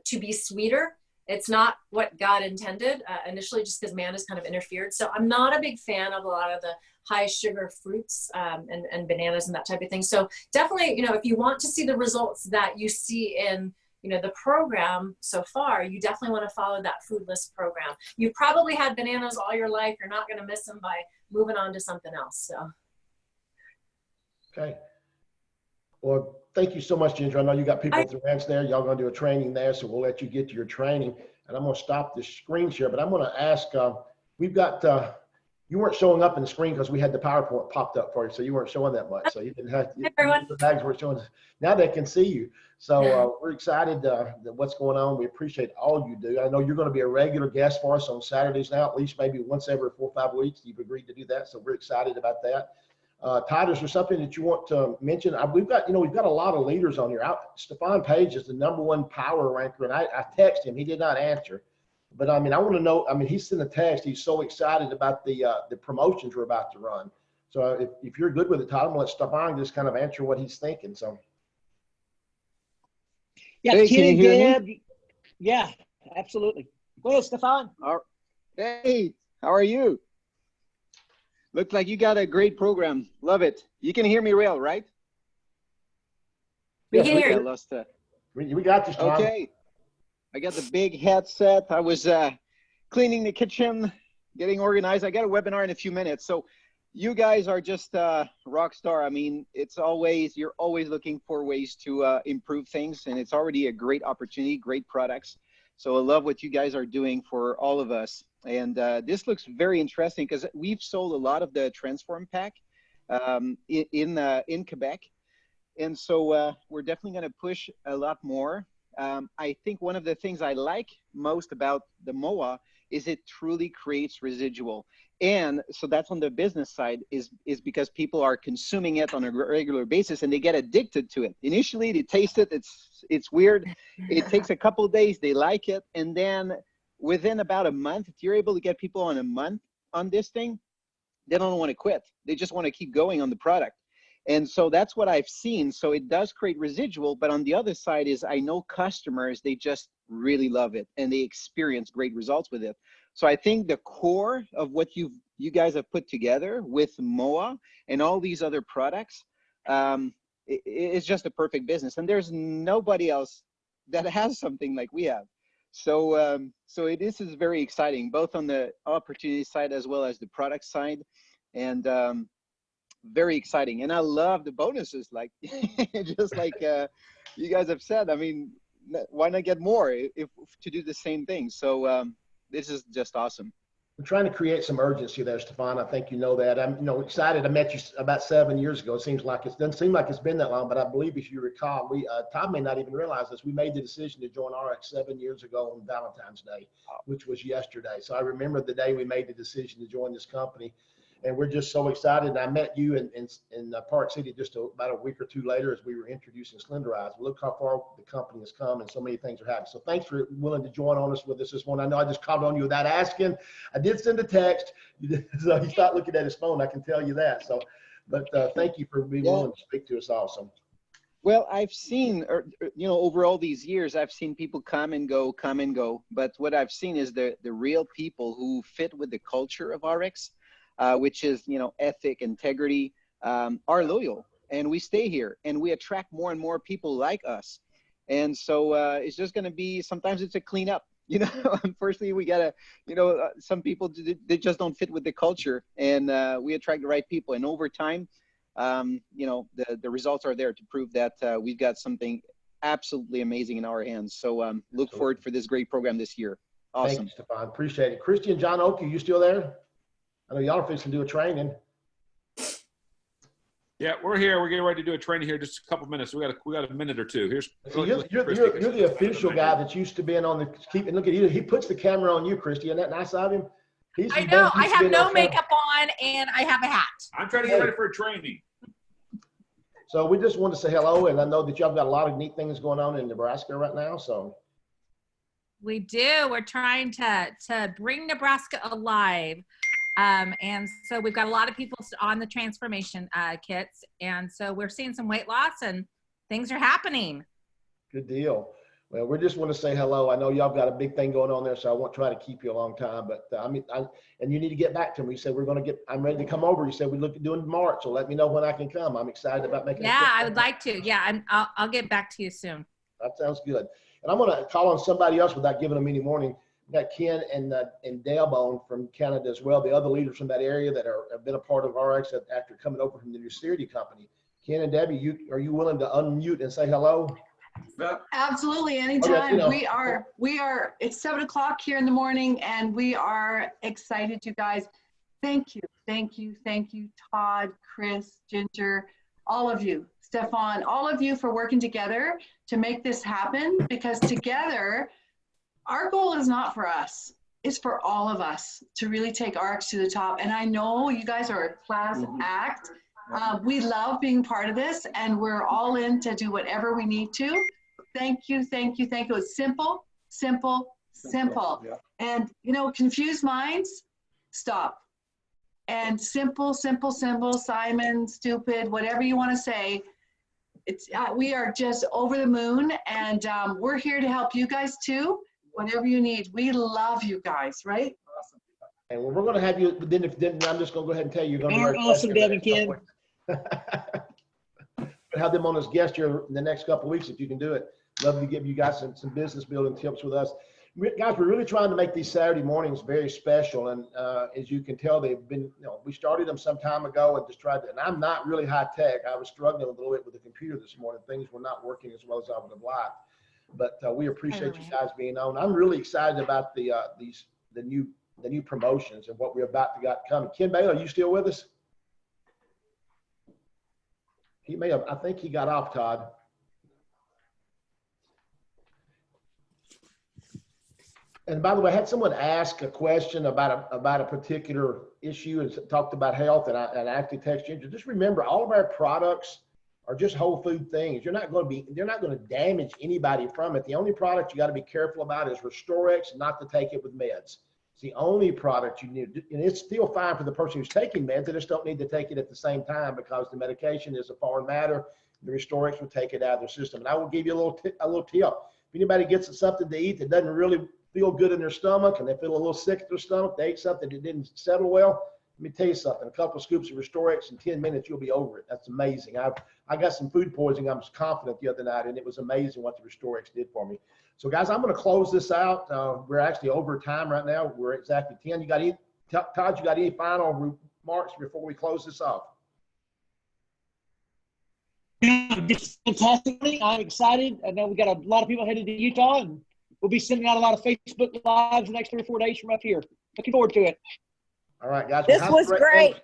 to be sweeter. It's not what God intended initially, just because man has kind of interfered. So I'm not a big fan of a lot of the high sugar fruits and bananas and that type of thing. So definitely, if you want to see the results that you see in, the program so far, you definitely want to follow that foodless program. You've probably had bananas all your life. You're not going to miss them by moving on to something else. So. Okay. Well, thank you so much, Ginger. I know you got people at the ranch there. Y'all going to do a training there, so we'll let you get to your training. And I'm going to stop this screen share, but I'm going to ask, we've got, you weren't showing up in the screen because we had the PowerPoint popped up for you, so you weren't showing that much. So you didn't have the bags weren't showing. Now they can see you. So we're excited that what's going on. We appreciate all you do. I know you're going to be a regular guest for us on Saturdays now, at least maybe once every 4 or 5 weeks. You've agreed to do that, so we're excited about that. Todd, is there something that you want to mention? We've got a lot of leaders on here. Stefan Page is the #1 power ranker, and I texted him. He did not answer. But I want to know, he sent a text. He's so excited about the promotions we're about to run. So if you're good with it, Todd, I'm going to let Stefan just kind of answer what he's thinking. So. Yeah, hey, can you hear me? Yeah, absolutely. Go ahead, Stefan. Hey, how are you? Looks like you got a great program. Love it. You can hear me well, right? We can hear you. We got this, Tom. Okay. I got the big headset. I was cleaning the kitchen, getting organized. I got a webinar in a few minutes. So you guys are just rock star. You're always looking for ways to improve things, and it's already a great opportunity, great products. So I love what you guys are doing for all of us. And this looks very interesting because we've sold a lot of the Transform Pack in Quebec. And so we're definitely going to push a lot more. I think one of the things I like most about the MOA is it truly creates residual. And so that's on the business side, is because people are consuming it on a regular basis and they get addicted to it. Initially, they taste it, it's weird. It takes a couple of days, they like it. And then within about a month, if you're able to get people on a month on this thing, they don't want to quit. They just want to keep going on the product. And so that's what I've seen. So it does create residual, but on the other side is I know customers, they just really love it and they experience great results with it. So I think the core of what you guys have put together with MOA and all these other products, it's just a perfect business. And there's nobody else that has something like we have. So, this is very exciting, both on the opportunity side as well as the product side. And very exciting. And I love the bonuses, like just like you guys have said. I mean, why not get more if to do the same thing? So this is just awesome. We're trying to create some urgency there, Stefan. I think you know that. I'm excited. I met you about 7 years ago. It seems like it doesn't seem like it's been that long, but I believe if you recall, Todd may not even realize this. We made the decision to join RX 7 years ago on Valentine's Day, which was yesterday. So I remember the day we made the decision to join this company. And we're just so excited. And I met you in Park City just about a week or two later as we were introducing Slenderize. Look how far the company has come and so many things are happening. So thanks for willing to join on us with us this morning. I know I just called on you without asking. I did send a text. So he's not looking at his phone, I can tell you that. So, but thank you for being willing to speak to us also. Well, I've seen, over all these years, I've seen people come and go. But what I've seen is the real people who fit with the culture of RX. Which is, ethic, integrity, are loyal, and we stay here and we attract more and more people like us. And so it's just going to be, sometimes it's a cleanup, unfortunately we got to, some people, they just don't fit with the culture, and we attract the right people. And over time, the results are there to prove that we've got something absolutely amazing in our hands. So look forward for this great program this year. Awesome. Thank you, Stefan. Appreciate it. Christy and John Oak, are you still there? I know y'all are fixing to do a training. Yeah, we're here. We're getting ready to do a training here. Just a couple minutes. We got a minute or two. Here's. So you're the official guy that used to be on the keeping. Look at you. He puts the camera on you, Christy. Isn't that nice of him? I know. I have no makeup on and I have a hat. I'm trying to get ready for a training. So we just want to say hello, and I know that y'all got a lot of neat things going on in Nebraska right now. So we do. We're trying to bring Nebraska alive. And so we've got a lot of people on the transformation kits. And so we're seeing some weight loss and things are happening. Good deal. Well, we just want to say hello. I know y'all got a big thing going on there, so I won't try to keep you a long time. But and you need to get back to me. You said I'm ready to come over. You said we look at doing March, so let me know when I can come. I'm excited about making. Yeah, I would like to. Yeah, I'll get back to you soon. That sounds good. And I'm going to call on somebody else without giving them any warning. We got Ken and Dalebone from Canada as well, the other leaders from that area that have been a part of RX after coming over from the Nucerity company. Ken and Debbie, are you willing to unmute and say hello? Absolutely, anytime. Okay, we are. It's 7 o'clock here in the morning, and we are excited, you guys. Thank you, Todd, Chris, Ginger, all of you, Stefan, all of you for working together to make this happen. Because together, our goal is not for us; it's for all of us to really take RX to the top. And I know you guys are a class act. We love being part of this, and we're all in to do whatever we need to. Thank you. It's simple. Yeah. And, confused minds, stop. And simple, Simon, stupid, whatever you want to say. We are just over the moon, and we're here to help you guys too, whatever you need. We love you guys, right? Awesome. And we're going to have you, then I'm just going to go ahead and tell you. You're going to be awesome, Devin, Ken. Have them on as guests here in the next couple of weeks if you can do it. Love to give you guys some business building tips with us. Guys, we're really trying to make these Saturday mornings very special. And as you can tell, they've been, we started them some time ago and just tried to, and I'm not really high tech. I was struggling a little bit with the computer this morning. Things were not working as well as I would have liked. But we appreciate you guys being on. I'm really excited about the new promotions and what we're about to got coming. Ken Baylor, are you still with us? He may have, I think he got off, Todd. And by the way, I had someone ask a question about a particular issue and talked about health, and I actually texted you. Just remember, all of our products are just whole food things. They're not going to damage anybody from it. The only product you got to be careful about is Restorex, not to take it with meds. It's the only product you need, and it's still fine for the person who's taking meds. They just don't need to take it at the same time because the medication is a foreign matter. The Restorex will take it out of their system. And I will give you a little tip. If anybody gets something to eat that doesn't really feel good in their stomach and they feel a little sick in their stomach, they ate something that didn't settle well, let me tell you something. A couple of scoops of Restorex in 10 minutes, you'll be over it. That's amazing. I got some food poisoning. I was confident the other night, and it was amazing what the Restorex did for me. So, guys, I'm going to close this out. We're actually over time right now. We're exactly 10. Todd, you got any final remarks before we close this off? Just fantastically. I'm excited. I know we got a lot of people headed to Utah, and we'll be sending out a lot of Facebook Lives the next 3 or 4 days from up here. Looking forward to it. All right, guys. This was great.